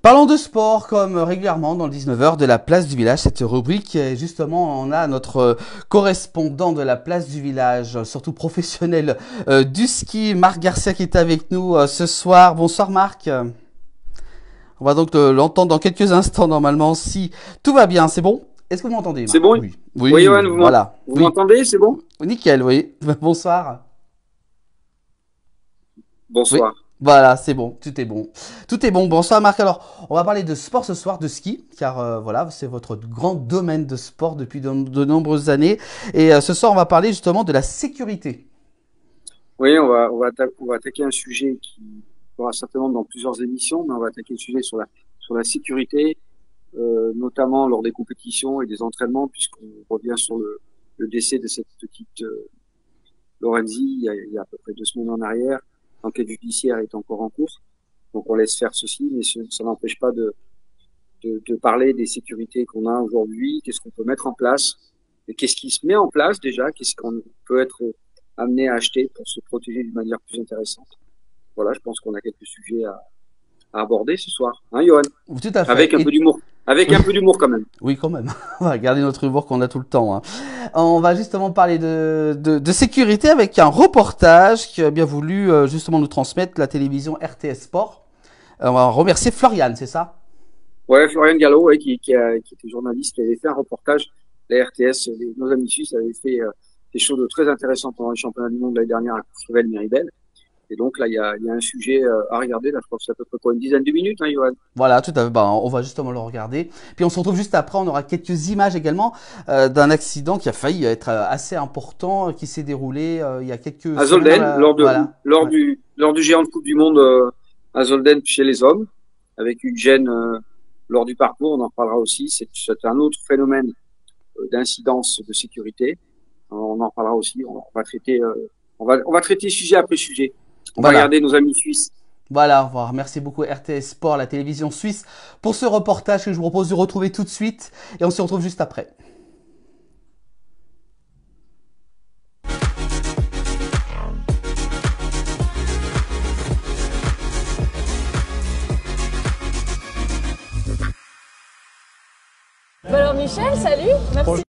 Parlons de sport comme régulièrement dans le 19h de la place du village. Cette rubrique, justement, on a notre correspondant de la place du village, surtout professionnel du ski, Marc Garcia, qui est avec nous ce soir. Bonsoir Marc. On va donc l'entendre dans quelques instants normalement si tout va bien. C'est bon? Est-ce que vous m'entendez? C'est bon? Oui. Oui, Johan, vous m'entendez? C'est bon? Nickel, oui. Bonsoir. Bonsoir. Oui. Voilà, c'est bon, tout est bon. Tout est bon. Bonsoir Marc. Alors, on va parler de sport ce soir, de ski, car voilà, c'est votre grand domaine de sport depuis de nombreuses années. Et ce soir, on va parler justement de la sécurité. Oui, on va attaquer un sujet qui aura certainement dans plusieurs émissions, mais on va attaquer le sujet sur la sécurité, notamment lors des compétitions et des entraînements, puisqu'on revient sur le décès de cette petite Lorenzi il y a à peu près 2 semaines en arrière. L'enquête judiciaire est encore en cours, donc on laisse faire ceci, mais ça n'empêche pas de parler des sécurités qu'on a aujourd'hui, qu'est-ce qu'on peut mettre en place, et qu'est-ce qui se met en place déjà, qu'est-ce qu'on peut être amené à acheter pour se protéger d'une manière plus intéressante. Voilà, je pense qu'on a quelques sujets à aborder ce soir, hein, Johan? Tout à fait. Avec un peu d'humour. Avec un peu d'humour quand même. Oui, quand même. On va garder notre humour qu'on a tout le temps. Hein. On va justement parler de sécurité avec un reportage qui a bien voulu justement nous transmettre la télévision RTS Sport. On va remercier Florian, c'est ça? Ouais, Florian Gallo, ouais, qui était journaliste, qui avait fait un reportage. La RTS, nos amis suisses avaient fait des choses très intéressantes pendant les championnats du monde l'année dernière à Courchevel-Méribel. Et donc là, il y a un sujet à regarder. Là, je crois que c'est à peu près une dizaine de minutes, hein, Johan. Voilà, tout à fait. Bah, on va justement le regarder. Puis on se retrouve juste après. On aura quelques images également d'un accident qui a failli être assez important, qui s'est déroulé il y a quelques à Zolden, lors du géant de Coupe du Monde à Zolden chez les hommes, avec une gêne lors du parcours. On en parlera aussi. C'est un autre phénomène d'incidence de sécurité. On en parlera aussi. On va traiter sujet après sujet. On va regarder nos amis suisses. Voilà, au revoir. Merci beaucoup RTS Sport, la télévision suisse, pour ce reportage que je vous propose de retrouver tout de suite. Et on se retrouve juste après. Alors Michel, salut. Merci.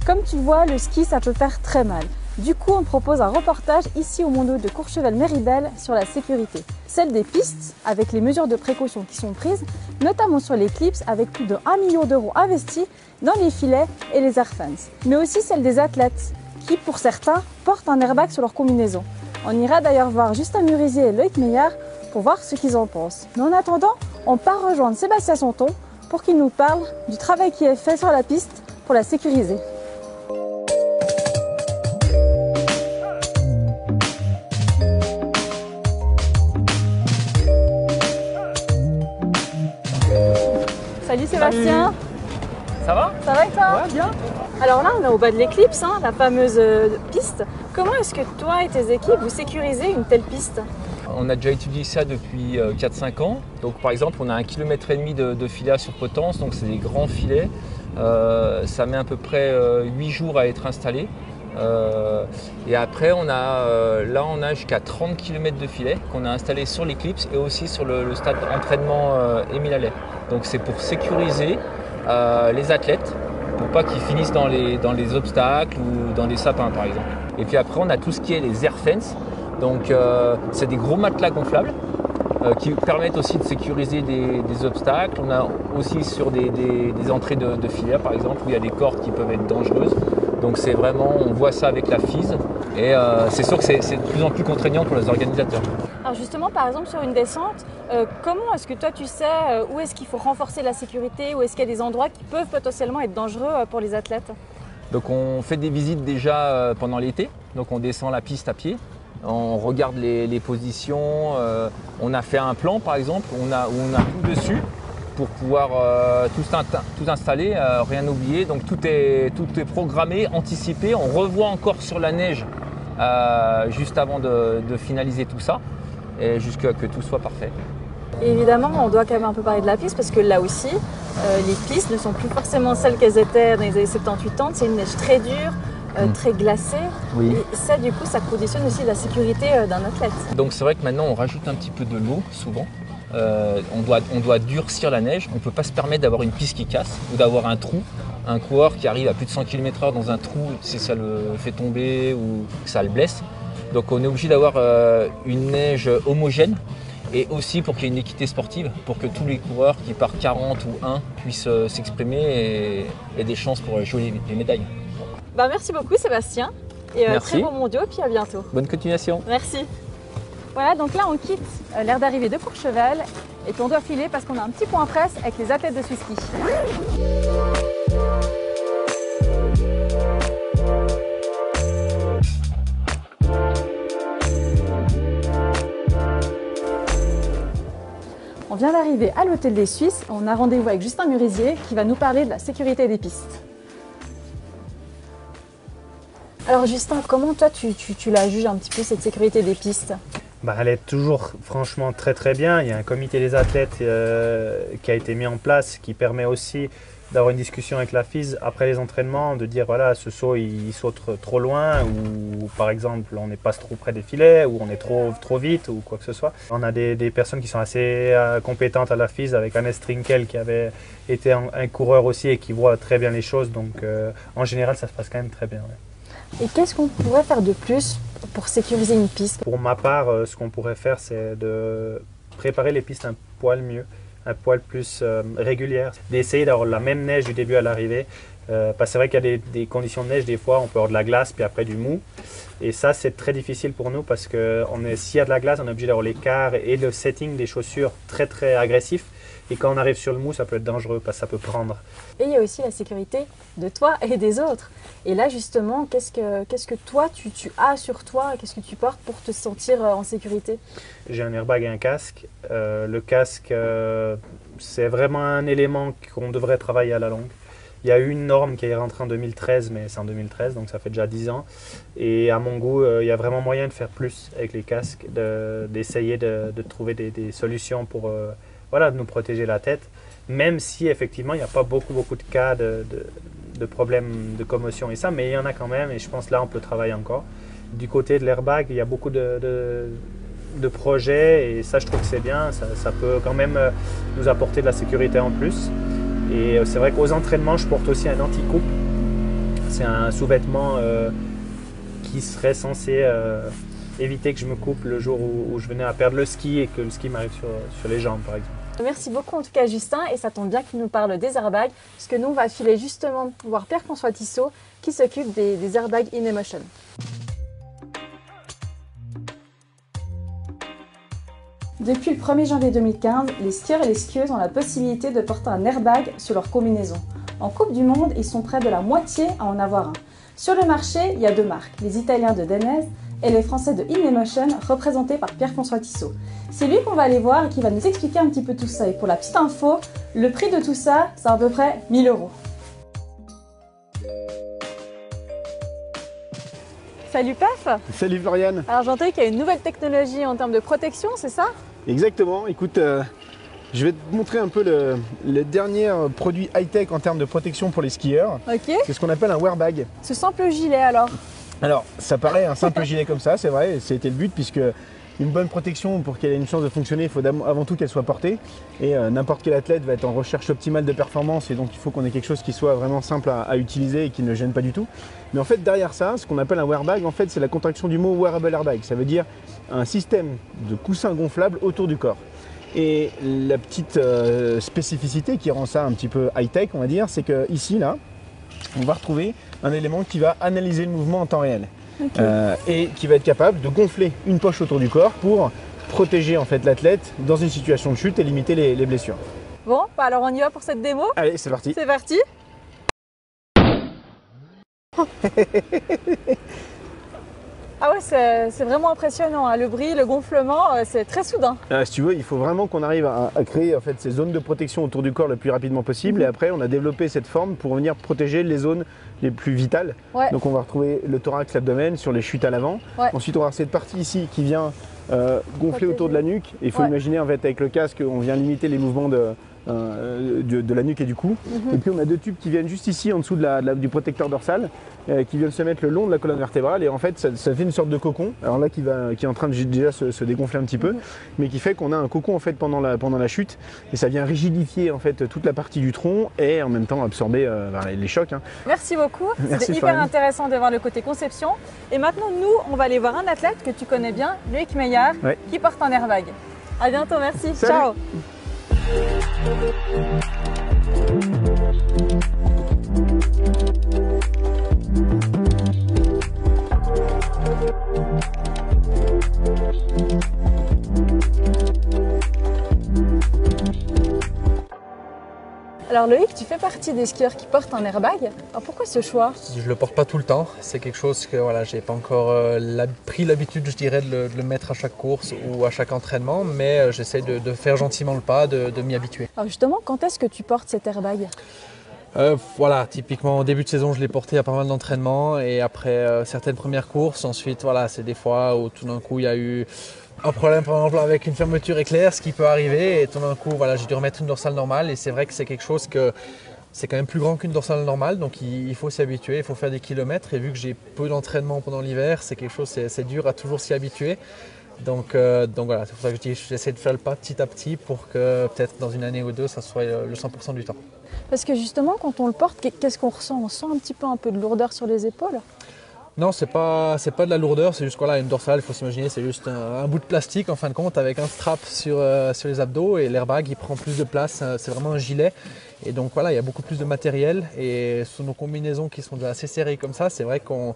Comme tu vois, le ski, ça peut faire très mal. Du coup, on te propose un reportage ici au Mondo de Courchevel-Méribel sur la sécurité. Celle des pistes, avec les mesures de précaution qui sont prises, notamment sur les clips, avec plus de 1 million d'euros investis dans les filets et les airfans. Mais aussi celle des athlètes, qui, pour certains, portent un airbag sur leur combinaison. On ira d'ailleurs voir Justin Murisier et Loïc Meillard pour voir ce qu'ils en pensent. Mais en attendant, on part rejoindre Sébastien Santon pour qu'il nous parle du travail qui est fait sur la piste pour la sécuriser. Salut Sébastien. Salut. Ça va? Ça va et toi? Ouais, bien. Alors là, on est au bas de l'éclipse, hein, la fameuse piste. Comment est-ce que toi et tes équipes, vous sécurisez une telle piste? On a déjà étudié ça depuis 4-5 ans. Donc par exemple, on a 1,5 km de filets sur potence, donc c'est des grands filets. Ça met à peu près 8 jours à être installé. Et après, là, on a jusqu'à 30 km de filet qu'on a installé sur l'Eclipse et aussi sur le stade d'entraînement Émile Allais. Donc c'est pour sécuriser les athlètes, pour pas qu'ils finissent dans les obstacles ou dans des sapins par exemple. Et puis après, on a tout ce qui est les air fence. Donc c'est des gros matelas gonflables qui permettent aussi de sécuriser des obstacles. On a aussi sur des entrées de filière par exemple où il y a des cordes qui peuvent être dangereuses. Donc c'est vraiment, on voit ça avec la FIS et c'est sûr que c'est de plus en plus contraignant pour les organisateurs. Alors justement, par exemple sur une descente, comment est-ce que toi tu sais où est-ce qu'il faut renforcer la sécurité, où est-ce qu'il y a des endroits qui peuvent potentiellement être dangereux pour les athlètes? Donc on fait des visites déjà pendant l'été, donc on descend la piste à pied. On regarde les positions, on a fait un plan par exemple où on a tout dessus pour pouvoir tout installer, rien oublier. Donc tout est programmé, anticipé. On revoit encore sur la neige juste avant de finaliser tout ça et jusqu'à que tout soit parfait. Et évidemment, on doit quand même un peu parler de la piste parce que là aussi, les pistes ne sont plus forcément celles qu'elles étaient dans les années 70-80. C'est une neige très dure. Très glacée. Oui. Et ça, du coup, ça conditionne aussi la sécurité d'un athlète. Donc c'est vrai que maintenant, on rajoute un petit peu de l'eau, souvent. On doit durcir la neige. On ne peut pas se permettre d'avoir une piste qui casse ou d'avoir un trou. Un coureur qui arrive à plus de 100 km/h dans un trou, si ça le fait tomber ou que ça le blesse. Donc on est obligé d'avoir une neige homogène. Et aussi pour qu'il y ait une équité sportive, pour que tous les coureurs qui partent 40 ou 1 puissent s'exprimer et des chances pour jouer les médailles. Bah, merci beaucoup Sébastien et très bon mondiaux et puis à bientôt. Bonne continuation. Merci. Voilà, donc là on quitte l'aire d'arrivée de Courchevel et puis on doit filer parce qu'on a un petit point presse avec les athlètes de Swiss Ski. On vient d'arriver à l'hôtel des Suisses, on a rendez-vous avec Justin Murisier qui va nous parler de la sécurité des pistes. Alors Justin, comment toi tu la juges un petit peu cette sécurité des pistes? Elle est toujours franchement très bien. Il y a un comité des athlètes qui a été mis en place qui permet aussi d'avoir une discussion avec la FIS après les entraînements, de dire voilà, ce saut il saute trop loin ou par exemple on n'est pas trop près des filets ou on est trop vite ou quoi que ce soit. On a des personnes qui sont assez compétentes à la FIS avec Hannes Trinkel qui avait été un coureur aussi et qui voit très bien les choses. Donc en général ça se passe quand même très bien. Ouais. Et qu'est-ce qu'on pourrait faire de plus pour sécuriser une piste? Pour ma part, ce qu'on pourrait faire, c'est de préparer les pistes un poil mieux, un poil plus régulière, d'essayer d'avoir la même neige du début à l'arrivée. Parce que c'est vrai qu'il y a des conditions de neige, des fois on peut avoir de la glace puis après du mou. Et ça c'est très difficile pour nous parce que s'il y a de la glace, on est obligé d'avoir l'écart et le setting des chaussures très agressif. Et quand on arrive sur le mou, ça peut être dangereux parce que ça peut prendre. Et il y a aussi la sécurité de toi et des autres. Et là justement, qu'est-ce que toi tu as sur toi? Qu'est-ce que tu portes pour te sentir en sécurité? J'ai un airbag et un casque. Le casque, c'est vraiment un élément qu'on devrait travailler à la longue. Il y a eu une norme qui est rentrée en 2013, mais c'est en 2013, donc ça fait déjà 10 ans. Et à mon goût, il y a vraiment moyen de faire plus avec les casques, d'essayer de trouver des solutions pour de nous protéger la tête. Même si effectivement, il n'y a pas beaucoup de cas de problèmes de commotion et ça, mais il y en a quand même, et je pense là, on peut travailler encore. Du côté de l'airbag, il y a beaucoup de projets, et ça, je trouve que c'est bien. Ça peut quand même nous apporter de la sécurité en plus. Et c'est vrai qu'aux entraînements, je porte aussi un anti-coupe. C'est un sous-vêtement qui serait censé éviter que je me coupe le jour où je venais à perdre le ski et que le ski m'arrive sur les jambes, par exemple. Merci beaucoup en tout cas Justin, et ça tombe bien qu'il nous parle des airbags, parce que nous on va filer justement voir Pierre-François Tissot qui s'occupe des airbags InEmotion. Depuis le 1er janvier 2015, les skieurs et les skieuses ont la possibilité de porter un airbag sur leur combinaison. En Coupe du Monde, ils sont près de la moitié à en avoir un. Sur le marché, il y a deux marques, les Italiens de Denez et les Français de InEmotion, représentés par Pierre-François Tissot. C'est lui qu'on va aller voir et qui va nous expliquer un petit peu tout ça. Et pour la petite info, le prix de tout ça, c'est à peu près 1 000 €. Salut Pef! Salut Floriane! Alors j'entends qu'il y a une nouvelle technologie en termes de protection, c'est ça? Exactement, écoute, je vais te montrer un peu le dernier produit high-tech en termes de protection pour les skieurs. Ok. C'est ce qu'on appelle un wearbag. Ce simple gilet alors? Alors, ça paraît un simple gilet comme ça, c'est vrai, c'était le but, puisque une bonne protection, pour qu'elle ait une chance de fonctionner, il faut avant tout qu'elle soit portée. Et n'importe quel athlète va être en recherche optimale de performance, et donc il faut qu'on ait quelque chose qui soit vraiment simple à utiliser et qui ne gêne pas du tout. Mais en fait, derrière ça, ce qu'on appelle un wearbag, en fait, c'est la contraction du mot wearable airbag. Ça veut dire un système de coussin gonflable autour du corps. Et la petite spécificité qui rend ça un petit peu high-tech, on va dire, c'est que ici, là, on va retrouver un élément qui va analyser le mouvement en temps réel. Okay. Et qui va être capable de gonfler une poche autour du corps pour protéger en fait l'athlète dans une situation de chute et limiter les blessures. Bon, bah alors on y va pour cette démo. Allez, c'est parti. C'est parti. Ah ouais, c'est vraiment impressionnant, hein. Le bruit, le gonflement, c'est très soudain. Si tu veux, il faut vraiment qu'on arrive à créer en fait, ces zones de protection autour du corps le plus rapidement possible. Et après, on a développé cette forme pour venir protéger les zones les plus vitales. Ouais. Donc on va retrouver le thorax, l'abdomen sur les chutes à l'avant. Ouais. Ensuite, on va avoir cette partie ici qui vient gonfler autour de la nuque. Et il faut imaginer en fait, avec le casque, on vient limiter les mouvements de la nuque et du cou. Et puis on a deux tubes qui viennent juste ici en dessous du protecteur dorsal qui viennent se mettre le long de la colonne vertébrale et en fait ça fait une sorte de cocon, alors là qui est en train de déjà se dégonfler un petit peu, mais qui fait qu'on a un cocon en fait pendant la chute et ça vient rigidifier en fait toute la partie du tronc et en même temps absorber les chocs. Hein. Merci beaucoup, c'était hyper intéressant de voir le côté conception. Et maintenant nous on va aller voir un athlète que tu connais bien, Loïc Meillard, qui porte un airbag. À bientôt, merci. Salut. Ciao. Alors Loïc, tu fais partie des skieurs qui portent un airbag. Alors pourquoi ce choix? Je ne le porte pas tout le temps. C'est quelque chose que voilà, j'ai pas encore pris l'habitude, je dirais, de le mettre à chaque course ou à chaque entraînement, mais j'essaie de faire gentiment le pas, de m'y habituer. Alors justement, quand est-ce que tu portes cet airbag? Voilà, typiquement au début de saison, je l'ai porté à pas mal d'entraînements et après certaines premières courses. Ensuite, voilà, c'est des fois où tout d'un coup il y a eu un problème par exemple avec une fermeture éclair, ce qui peut arriver, et tout d'un coup voilà, j'ai dû remettre une dorsale normale et c'est vrai que c'est quelque chose que c'est quand même plus grand qu'une dorsale normale, donc il faut s'y habituer, il faut faire des kilomètres et vu que j'ai peu d'entraînement pendant l'hiver, c'est quelque chose, c'est dur à toujours s'y habituer. Donc voilà, c'est pour ça que je dis j'essaie de faire le pas petit à petit pour que peut-être dans une année ou deux, ça soit le 100% du temps. Parce que justement, quand on le porte, qu'est-ce qu'on ressent? On sent un peu de lourdeur sur les épaules? Non, c'est pas de la lourdeur, c'est juste voilà, une dorsale, il faut s'imaginer, c'est juste un bout de plastique en fin de compte avec un strap sur les abdos et l'airbag il prend plus de place, c'est vraiment un gilet. Et donc voilà, il y a beaucoup plus de matériel et sur nos combinaisons qui sont déjà assez serrées comme ça, c'est vrai qu'on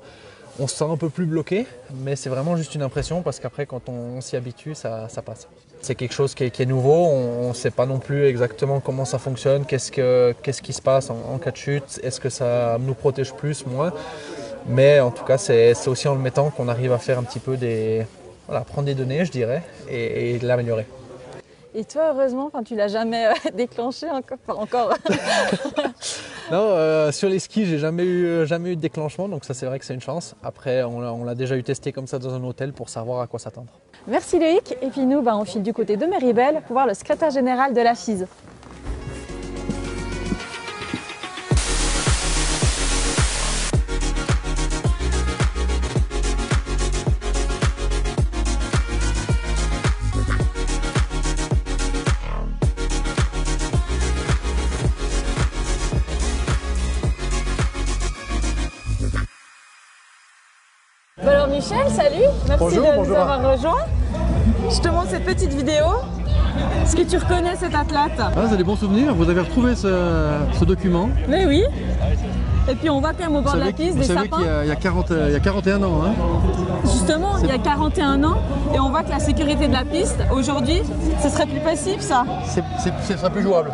se sent un peu plus bloqué, mais c'est vraiment juste une impression parce qu'après quand on s'y habitue, ça passe. C'est quelque chose qui est nouveau, on ne sait pas non plus exactement comment ça fonctionne, qu'est-ce qui se passe en cas de chute, est-ce que ça nous protège plus, moins. Mais en tout cas, c'est aussi en le mettant qu'on arrive à faire un petit peu prendre des données, je dirais, et l'améliorer. Et toi, heureusement, tu l'as jamais déclenché encore. Non, sur les skis, j'ai jamais eu de déclenchement, donc ça c'est vrai que c'est une chance. Après, on l'a déjà eu testé comme ça dans un hôtel pour savoir à quoi s'attendre. Merci Loïc, et puis nous, on file du côté de Méribel pour voir le secrétaire général de la FIS. Alors Michel, salut, merci de nous avoir rejoints. Je te montre cette petite vidéo. Est-ce que tu reconnais cet athlète? C'est des bons souvenirs, vous avez retrouvé ce document. Mais oui. Et puis on voit quand même au bord de la piste des sapins. Vous savez qu'il y a 41 ans. Hein. Justement, il y a 41 ans et on voit que la sécurité de la piste, aujourd'hui, ce serait plus possible ça? Ce serait plus jouable.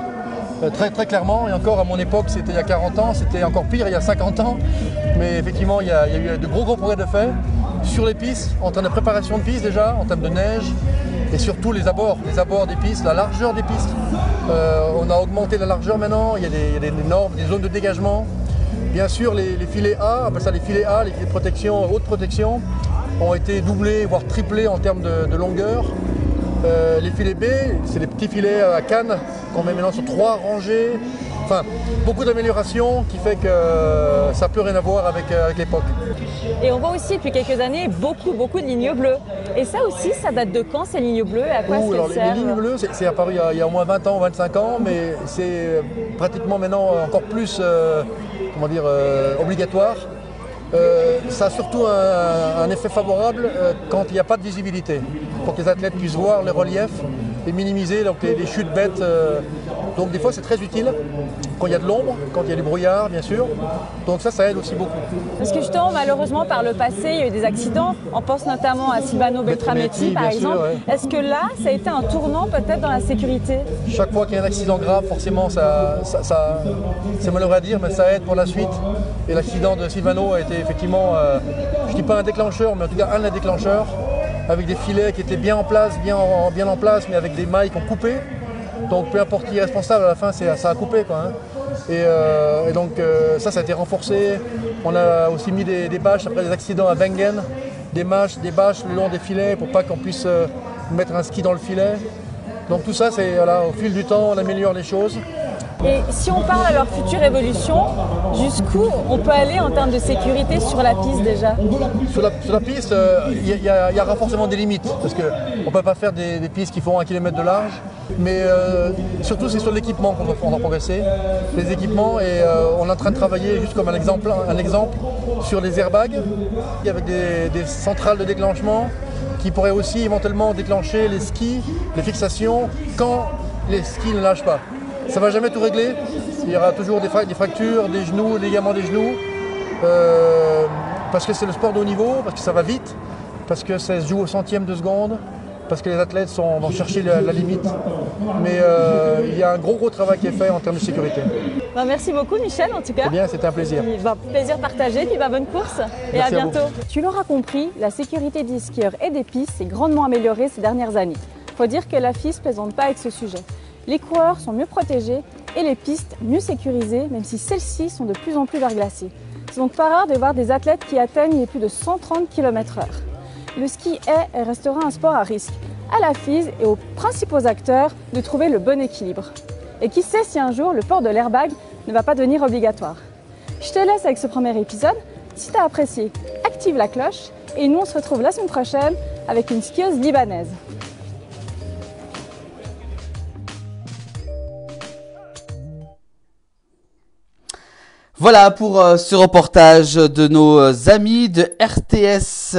Très, très clairement, et encore à mon époque, c'était il y a 40 ans, c'était encore pire il y a 50 ans. Mais effectivement, il y a eu de gros progrès de fait sur les pistes, en termes de préparation de pistes déjà, en termes de neige, et surtout les abords des pistes, la largeur des pistes. On a augmenté la largeur maintenant, il y a des normes, des zones de dégagement. Bien sûr, les filets A, on appelle ça les filets A, les filets de protection, haute protection, ont été doublés, voire triplés en termes de longueur. Les filets B, c'est des petits filets à canne qu'on met maintenant sur 3 rangées. Enfin, beaucoup d'améliorations qui fait que ça n'a plus rien à voir avec l'époque. Et on voit aussi depuis quelques années beaucoup de lignes bleues. Et ça aussi, ça date de quand ces lignes bleues et à quoi est-ce qu'elles Les servent? lignes bleues, c'est apparu il y a au moins 20 ans, 25 ans, mais c'est pratiquement maintenant encore plus obligatoire. Ça a surtout un effet favorable quand il n'y a pas de visibilité, pour que les athlètes puissent voir les reliefs et minimiser donc, les chutes bêtes. Donc des fois c'est très utile quand il y a de l'ombre, quand il y a du brouillard bien sûr. Donc ça aide aussi beaucoup. Parce que justement, malheureusement, par le passé, il y a eu des accidents. On pense notamment à Silvano Beltrametti, par exemple. Ouais. Est-ce que là, ça a été un tournant peut-être dans la sécurité? Chaque fois qu'il y a un accident grave, forcément, c'est malheureux à dire, mais ça aide pour la suite. Et l'accident de Silvano a été effectivement, je ne dis pas un déclencheur, mais en tout cas un des déclencheurs, avec des filets qui étaient bien en place, mais avec des mailles qui ont coupé. Donc peu importe qui est responsable, à la fin ça a coupé quoi. Hein. Et donc ça a été renforcé. On a aussi mis des bâches après des accidents à Wengen, des bâches le long des filets pour pas qu'on puisse mettre un ski dans le filet. Donc tout ça, c'est voilà, au fil du temps, on améliore les choses. Et si on parle à leur future évolution, jusqu'où on peut aller en termes de sécurité sur la piste déjà? Sur la piste, il y aura forcément des limites, parce qu'on ne peut pas faire des pistes qui font 1 km de large, mais surtout c'est sur l'équipement qu'on doit progresser, les équipements, et on est en train de travailler, juste comme un exemple sur les airbags, avec des centrales de déclenchement, qui pourraient aussi éventuellement déclencher les skis, les fixations, quand les skis ne lâchent pas. Ça ne va jamais tout régler, il y aura toujours des fractures, des genoux, des ligaments des genoux, parce que c'est le sport de haut niveau, parce que ça va vite, parce que ça se joue au centième de seconde, parce que les athlètes vont chercher la limite. Mais il y a un gros travail qui est fait en termes de sécurité. Merci beaucoup Michel en tout cas. C'est bien, c'était un plaisir. Plaisir partagé, puis bonne course et merci à bientôt. Tu l'auras compris, la sécurité des skieurs et des pistes s'est grandement améliorée ces dernières années. Il faut dire que la FIS ne plaisante pas avec ce sujet. Les coureurs sont mieux protégés et les pistes mieux sécurisées, même si celles-ci sont de plus en plus verglacées. C'est donc pas rare de voir des athlètes qui atteignent les plus de 130 km/h. Le ski est et restera un sport à risque. À la FIS et aux principaux acteurs de trouver le bon équilibre. Et qui sait si un jour le port de l'airbag ne va pas devenir obligatoire. Je te laisse avec ce premier épisode. Si tu as apprécié, active la cloche et nous on se retrouve la semaine prochaine avec une skieuse libanaise. Voilà pour ce reportage de nos amis de RTS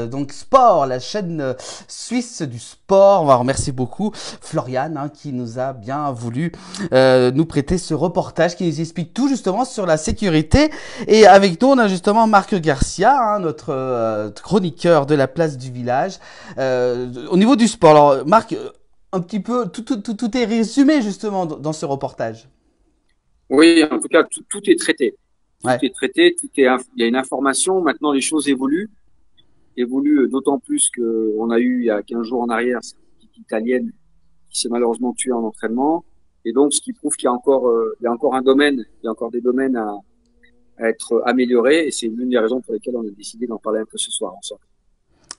donc Sport, la chaîne suisse du sport. On va remercier beaucoup Florian qui nous a bien voulu nous prêter ce reportage qui nous explique tout justement sur la sécurité. Et avec nous, on a justement Marc Garcia, notre chroniqueur de la place du village. Au niveau du sport, alors Marc, un petit peu, tout est résumé justement dans ce reportage. Oui, en tout cas, tout est traité. Ouais. Tout est traité, il y a une information. Maintenant, les choses évoluent d'autant plus que on a eu il y a 15 jours en arrière cette petite italienne qui s'est malheureusement tuée en entraînement. Et donc, ce qui prouve qu'il y a encore des domaines à être améliorés. Et c'est l'une des raisons pour lesquelles on a décidé d'en parler un peu ce soir ensemble.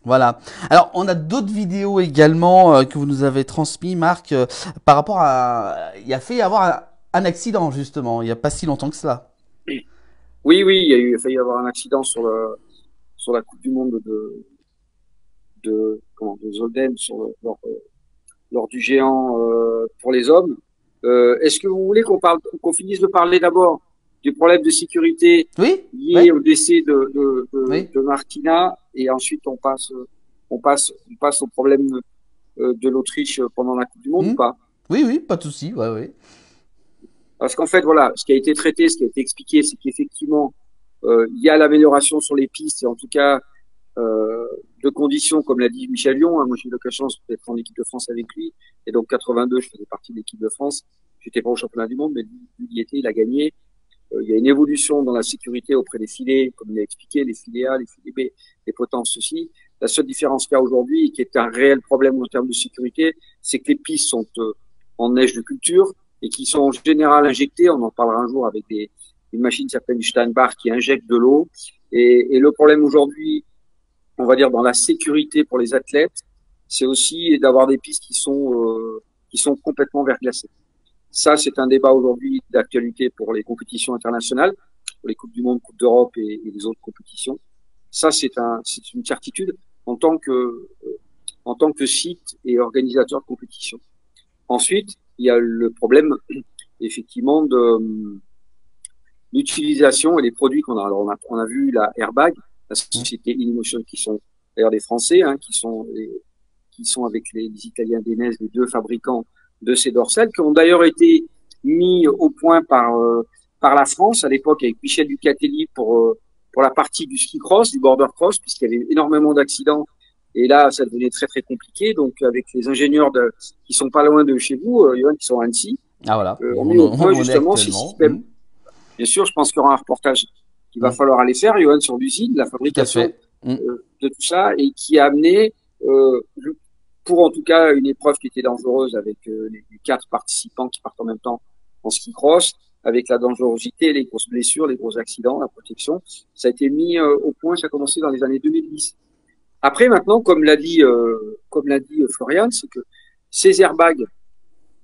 Voilà. Alors, on a d'autres vidéos également que vous nous avez transmis, Marc, par rapport à, il a fait y avoir un accident, justement, il n'y a pas si longtemps que cela. Oui, il a failli y avoir un accident sur la Coupe du Monde de Zolden, lors du géant, pour les hommes. Est-ce que vous voulez qu'on finisse de parler d'abord du problème de sécurité lié au décès de Martina, et ensuite on passe au problème de l'Autriche pendant la Coupe du Monde ou pas? Oui, pas de souci, oui. Parce qu'en fait, voilà, ce qui a été traité, ce qui a été expliqué, c'est qu'effectivement, il y a l'amélioration sur les pistes, et en tout cas, de conditions, comme l'a dit Michel Lyon. Moi, j'ai eu l'occasion d'être en équipe de France avec lui, et donc 82, je faisais partie de l'équipe de France. J'étais pas au championnat du monde, mais il y était, il a gagné. Il y a une évolution dans la sécurité auprès des filets, comme il a expliqué, les filets A, les filets B, les potences aussi. La seule différence qu'il y a aujourd'hui, et qui est un réel problème en termes de sécurité, c'est que les pistes sont en neige de culture, et qui sont en général injectés. On en parlera un jour avec une machine qui s'appelle Steinbach qui injecte de l'eau. Et le problème aujourd'hui, on va dire dans la sécurité pour les athlètes, c'est aussi d'avoir des pistes qui sont complètement verglacées. Ça, c'est un débat aujourd'hui d'actualité pour les compétitions internationales, pour les Coupes du Monde, Coupes d'Europe et les autres compétitions. Ça, c'est une certitude en tant que site et organisateur de compétition. Ensuite, il y a le problème, effectivement, de l'utilisation et les produits qu'on a. Alors, on a vu la Airbag, la société InMotion, qui sont d'ailleurs des Français, hein, qui sont avec les Italiens d'Enez, les deux fabricants de ces dorsales, qui ont d'ailleurs été mis au point par la France à l'époque avec Michel Ducatelli pour la partie du ski cross, du border cross, puisqu'il y avait énormément d'accidents. Et là, ça devenait très très compliqué. Donc, avec les ingénieurs qui sont pas loin de chez vous, qui sont à Annecy, Ah voilà, on met au point justement ces systèmes. Bien sûr, je pense qu'il y aura un reportage qu'il va falloir aller faire, Johan, sur l'usine, la fabrication de tout ça, et qui a amené, pour en tout cas une épreuve qui était dangereuse avec les 4 participants qui partent en même temps en ski cross, avec la dangerosité, les grosses blessures, les gros accidents, la protection. Ça a été mis au point, ça a commencé dans les années 2010. Après, maintenant, comme l'a dit Florian, c'est que ces airbags,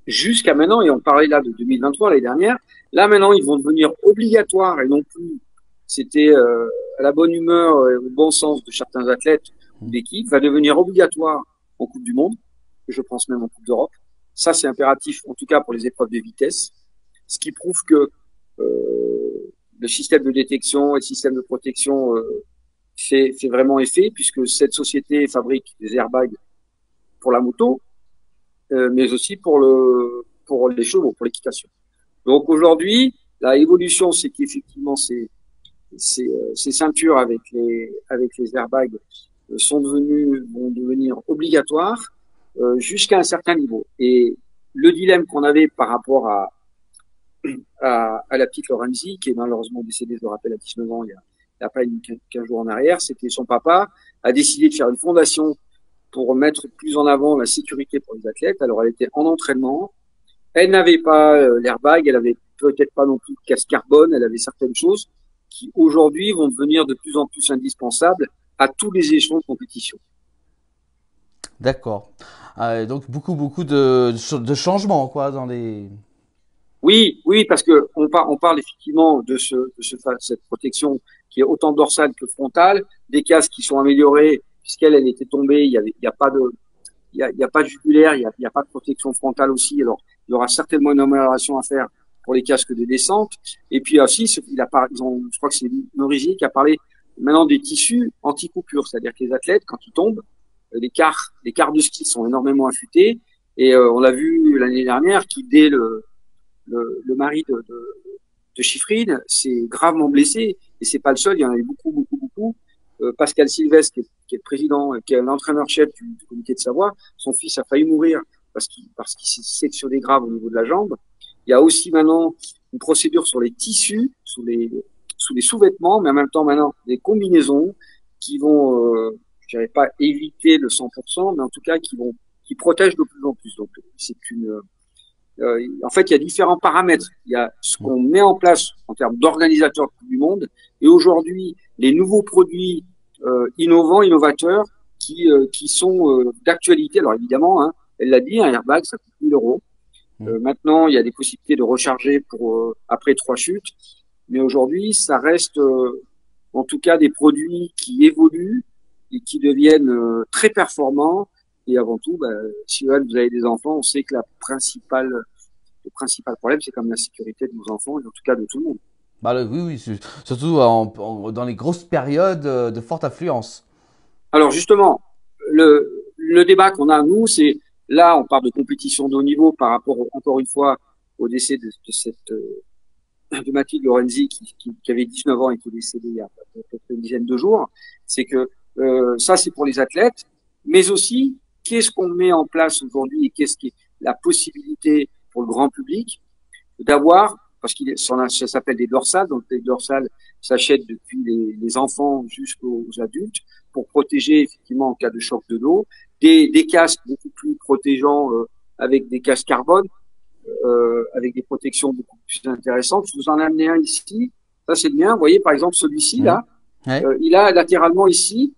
jusqu'à maintenant, et on parlait là de 2023, l'année dernière, là maintenant, ils vont devenir obligatoires et non plus, c'était à la bonne humeur et au bon sens de certains athlètes ou d'équipes, va devenir obligatoire en Coupe du Monde, je pense même en Coupe d'Europe. Ça, c'est impératif, en tout cas pour les épreuves de vitesse, ce qui prouve que le système de détection et le système de protection fait vraiment effet, puisque cette société fabrique des airbags pour la moto, mais aussi pour les chevaux, pour l'équitation. Donc aujourd'hui, la évolution, c'est qu'effectivement ces ceintures avec les airbags vont devenir obligatoires jusqu'à un certain niveau. Et le dilemme qu'on avait par rapport à la petite Lorenzi, qui est malheureusement décédée, je le rappelle, à 19 ans, il y a pas 15 jours en arrière, c'était son papa a décidé de faire une fondation pour mettre plus en avant la sécurité pour les athlètes. Alors, elle était en entraînement. Elle n'avait pas l'airbag, elle avait peut-être pas non plus de casque carbone, elle avait certaines choses qui, aujourd'hui, vont devenir de plus en plus indispensables à tous les échelons de compétition. D'accord. Donc, beaucoup de changements, quoi, dans les... Oui, parce que on parle effectivement de cette protection qui est autant dorsale que frontale, des casques qui sont améliorés puisqu'elle était tombée, il y a pas de jugulaire, il y a pas de protection frontale aussi. Alors il y aura certainement une amélioration à faire pour les casques de descente. Et puis aussi, je crois que c'est Merisier qui a parlé maintenant des tissus anti-coupure, c'est-à-dire que les athlètes quand ils tombent, les quarts de ski sont énormément affûtés. Et on l'a vu l'année dernière qui dès le mari de Chiffrine s'est gravement blessé, et c'est pas le seul, il y en a eu beaucoup. Pascal Sylvestre, qui est le président, qui est l'entraîneur-chef du comité de Savoie, son fils a failli mourir parce qu'il s'est sectionné grave au niveau de la jambe. Il y a aussi maintenant une procédure sur les tissus, sous les sous-vêtements, mais en même temps maintenant des combinaisons qui vont, je dirais pas éviter le 100%, mais en tout cas qui protègent de plus en plus. Donc c'est en fait, il y a différents paramètres. Il y a ce qu'on met en place en termes d'organisateurs du monde, et aujourd'hui, les nouveaux produits innovants, innovateurs, qui sont d'actualité. Alors évidemment, hein, elle l'a dit, un airbag, ça coûte 1 000 €. Maintenant, il y a des possibilités de recharger pour après 3 chutes, mais aujourd'hui, ça reste en tout cas des produits qui évoluent et qui deviennent très performants. Et avant tout, si vous avez des enfants, on sait que le principal problème, c'est comme la sécurité de nos enfants, et en tout cas de tout le monde. Oui, surtout dans les grosses périodes de forte affluence. Alors justement, le débat qu'on a, nous, c'est, là, on parle de compétition de haut niveau par rapport, encore une fois, au décès de Mathilde Lorenzi, qui avait 19 ans et qui est décédée il y a peut-être une dizaine de jours. C'est que ça, c'est pour les athlètes, mais aussi, qu'est-ce qu'on met en place aujourd'hui et qu'est-ce qui est la possibilité pour le grand public d'avoir, parce ça s'appelle des dorsales, donc les dorsales s'achètent depuis les enfants jusqu'aux adultes pour protéger effectivement en cas de choc de dos, des casques beaucoup plus protégeants avec des casques carbone, avec des protections beaucoup plus intéressantes. Je vous en ai amené un ici, ça c'est le mien, vous voyez par exemple celui-ci là, il a latéralement ici,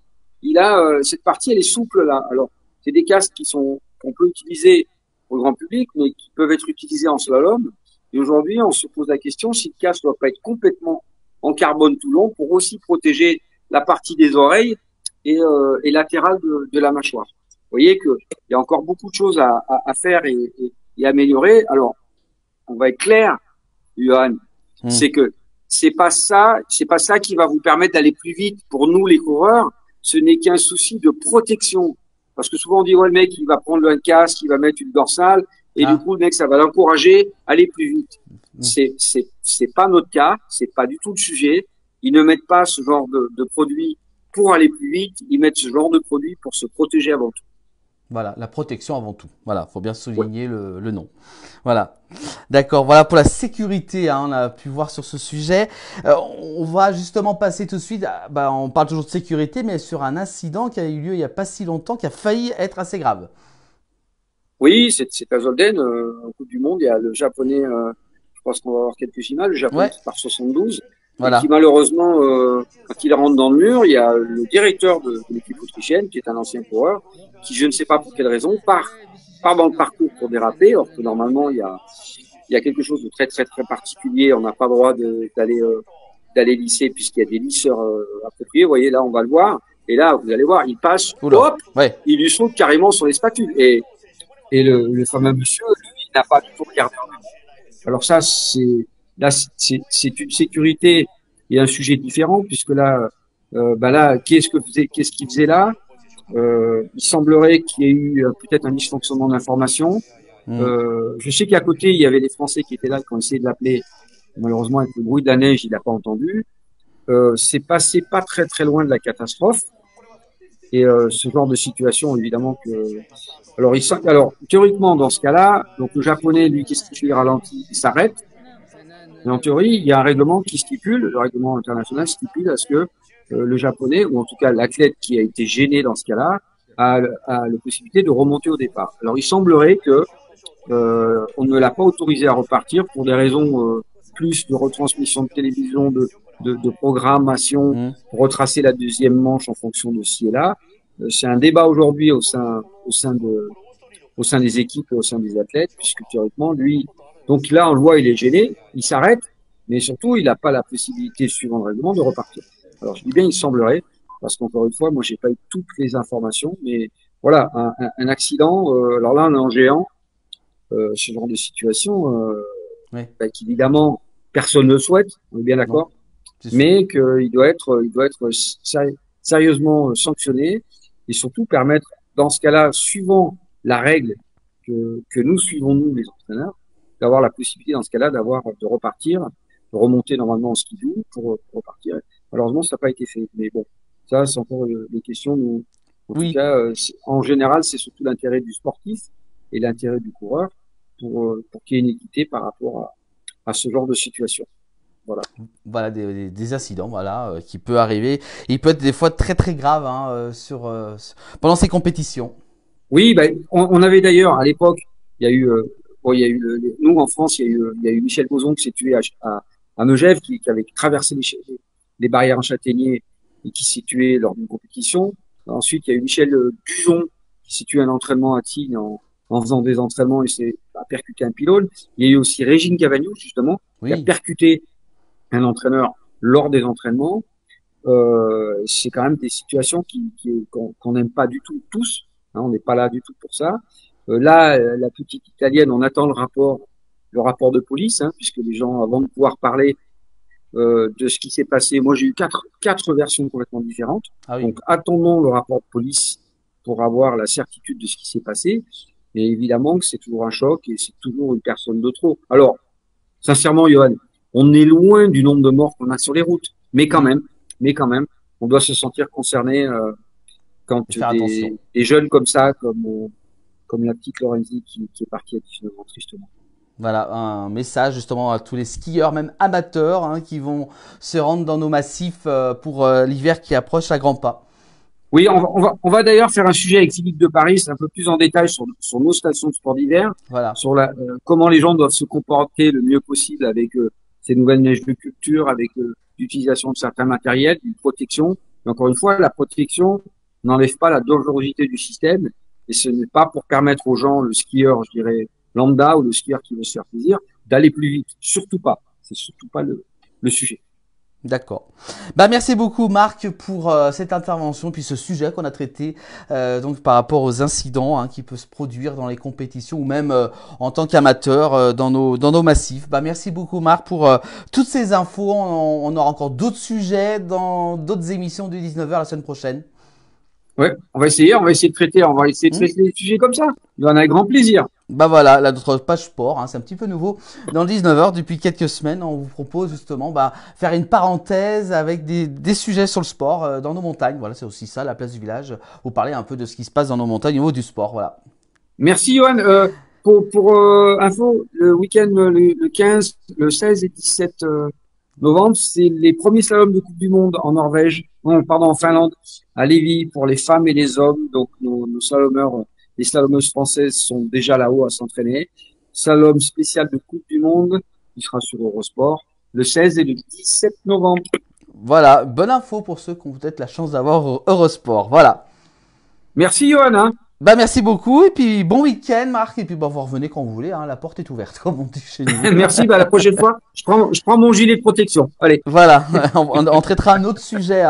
cette partie elle est souple là, alors c'est des casques qu'on peut utiliser pour le grand public, mais qui peuvent être utilisés en slalom. Et aujourd'hui, on se pose la question si le casque doit pas être complètement en carbone tout long pour aussi protéger la partie des oreilles et latérale de la mâchoire. Vous voyez qu'il y a encore beaucoup de choses à faire et améliorer. Alors, on va être clair, Johan, c'est que c'est pas ça qui va vous permettre d'aller plus vite pour nous les coureurs. Ce n'est qu'un souci de protection. Parce que souvent on dit ouais le mec il va prendre un casque, il va mettre une dorsale et du coup le mec ça va l'encourager à aller plus vite. C'est pas notre cas, c'est pas du tout le sujet. Ils ne mettent pas ce genre de produit pour aller plus vite, ils mettent ce genre de produit pour se protéger avant tout. Voilà, la protection avant tout. Voilà, faut bien souligner le nom. Voilà, d'accord. Voilà pour la sécurité, hein, on a pu voir sur ce sujet. On va justement passer tout de suite, on parle toujours de sécurité, mais sur un incident qui a eu lieu il n'y a pas si longtemps, qui a failli être assez grave. Oui, c'est à Zolden, en Coupe du Monde, il y a le japonais, je pense qu'on va avoir quelques images, le japonais qui part 72. Voilà. Et qui malheureusement, quand il rentre dans le mur, il y a le directeur de l'équipe autrichienne, qui est un ancien coureur, qui je ne sais pas pour quelle raison, part dans le parcours pour déraper, alors que normalement il y a quelque chose de très très très particulier, on n'a pas le droit d'aller lisser puisqu'il y a des lisseurs appropriés. Vous voyez là, on va le voir, et là vous allez voir, il passe, hop, il lui saute carrément sur les spatules, et le fameux monsieur, lui, n'a pas du tout regardé en avant. Alors ça c'est une sécurité et un sujet différent puisque là, qu'est-ce qu'il faisait là? Il semblerait qu'il y ait eu peut-être un dysfonctionnement d'information. Je sais qu'à côté il y avait des Français qui étaient là, qui ont essayé de l'appeler. Malheureusement, avec le bruit de la neige, il n'a pas entendu. C'est passé pas très très loin de la catastrophe. Et ce genre de situation, évidemment que. Alors théoriquement, dans ce cas-là, donc le japonais, lui, qu'est-ce qu'il fait? Il ralentit, il s'arrête. Et en théorie, il y a un règlement qui stipule, le règlement international stipule à ce que le japonais, ou en tout cas l'athlète qui a été gêné dans ce cas-là, a la possibilité de remonter au départ. Alors il semblerait que on ne l'a pas autorisé à repartir pour des raisons plus de retransmission de télévision, de programmation, pour retracer la deuxième manche en fonction de ci et là. C'est un débat aujourd'hui au sein des équipes et au sein des athlètes, puisque théoriquement, lui, donc là, on le voit, il est gêné, il s'arrête, mais surtout, il n'a pas la possibilité, suivant le règlement, de repartir. Alors, je dis bien, il semblerait, parce qu'encore une fois, moi, j'ai pas eu toutes les informations, mais voilà, un accident, alors là, on est en géant, ce genre de situation, qu'évidemment, personne ne le souhaite, on est bien d'accord, mais qu'il doit être sérieusement sanctionné, et surtout permettre, dans ce cas-là, suivant la règle que nous suivons, nous, les entraîneurs, d'avoir la possibilité, dans ce cas-là, de repartir, de remonter normalement en skidoo pour repartir. Malheureusement, ça n'a pas été fait. Mais bon, ça, c'est encore des questions. Nous, en tout cas, en général, c'est surtout l'intérêt du sportif et l'intérêt du coureur pour qu'il y ait une équité par rapport à ce genre de situation. Voilà. Voilà des accidents, voilà, qui peut arriver. Il peut être des fois très très grave pendant ces compétitions. Oui, on avait d'ailleurs à l'époque, il y a eu nous en France, il y a eu Michel Bozon qui s'est tué à Megève, qui avait traversé les barrières en châtaignier et qui s'est tué lors d'une compétition. Ensuite, il y a eu Michel Buzon qui s'est tué à un entraînement à Tignes en faisant des entraînements et s'est percuté un pylône. Il y a eu aussi Régine Cavagnou, justement, qui a percuté un entraîneur lors des entraînements. C'est quand même des situations qu'on n'aime pas du tout tous. Hein, on n'est pas là du tout pour ça. Là, la petite italienne, on attend le rapport de police, hein, puisque les gens, avant de pouvoir parler de ce qui s'est passé, moi j'ai eu quatre versions complètement différentes. Ah oui. Donc attendons le rapport de police pour avoir la certitude de ce qui s'est passé. Mais évidemment que c'est toujours un choc et c'est toujours une personne de trop. Alors, sincèrement, Johan, on est loin du nombre de morts qu'on a sur les routes, mais quand même, on doit se sentir concerné quand des jeunes comme ça, comme la petite Lorenzi qui est partie à 19 ans, tristement. Voilà, un message justement à tous les skieurs, même amateurs, hein, qui vont se rendre dans nos massifs pour l'hiver qui approche à grands pas. Oui, on va d'ailleurs faire un sujet avec Philippe de Paris, un peu plus en détail sur nos stations de sport d'hiver, voilà. Sur comment les gens doivent se comporter le mieux possible avec ces nouvelles neiges de culture, avec l'utilisation de certains matériels, une protection. Et encore une fois, la protection n'enlève pas la dangerosité du système. et ce n'est pas pour permettre aux gens, le skieur, je dirais, lambda ou le skieur qui veut se faire plaisir, d'aller plus vite. Surtout pas. C'est surtout pas le sujet. D'accord. Bah merci beaucoup Marc pour cette intervention puis ce sujet qu'on a traité donc par rapport aux incidents qui peuvent se produire dans les compétitions ou même en tant qu'amateur dans nos massifs. Bah merci beaucoup Marc pour toutes ces infos. On aura encore d'autres sujets dans d'autres émissions du 19h la semaine prochaine. Ouais, on va essayer de traiter les sujets comme ça. Il y en a avec grand plaisir. Bah voilà, notre page sport, c'est un petit peu nouveau. Dans le 19h, depuis quelques semaines, on vous propose justement faire une parenthèse avec des sujets sur le sport dans nos montagnes. Voilà, c'est aussi ça, la place du village. Vous parlez un peu de ce qui se passe dans nos montagnes au niveau du sport. Voilà. Merci Johan. Pour info, le week-end le 15, le 16 et 17 novembre, c'est les premiers slaloms de Coupe du Monde en Norvège, en Finlande, à Lévis pour les femmes et les hommes. Donc nos slalomeurs, les slalomeuses françaises sont déjà là-haut à s'entraîner. Slalom spécial de Coupe du Monde qui sera sur Eurosport le 16 et le 17 novembre. Voilà, bonne info pour ceux qui ont peut-être la chance d'avoir Eurosport. Voilà. Merci Johan. Bah merci beaucoup et puis bon week-end Marc et puis vous revenez quand vous voulez, la porte est ouverte comme on dit chez nous. Merci, la prochaine fois je prends mon gilet de protection. Allez. Voilà, on traitera un autre sujet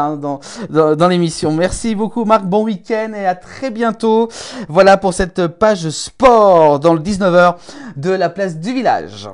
dans l'émission. Merci beaucoup Marc, bon week-end et à très bientôt. Voilà pour cette page sport dans le 19h de la place du village.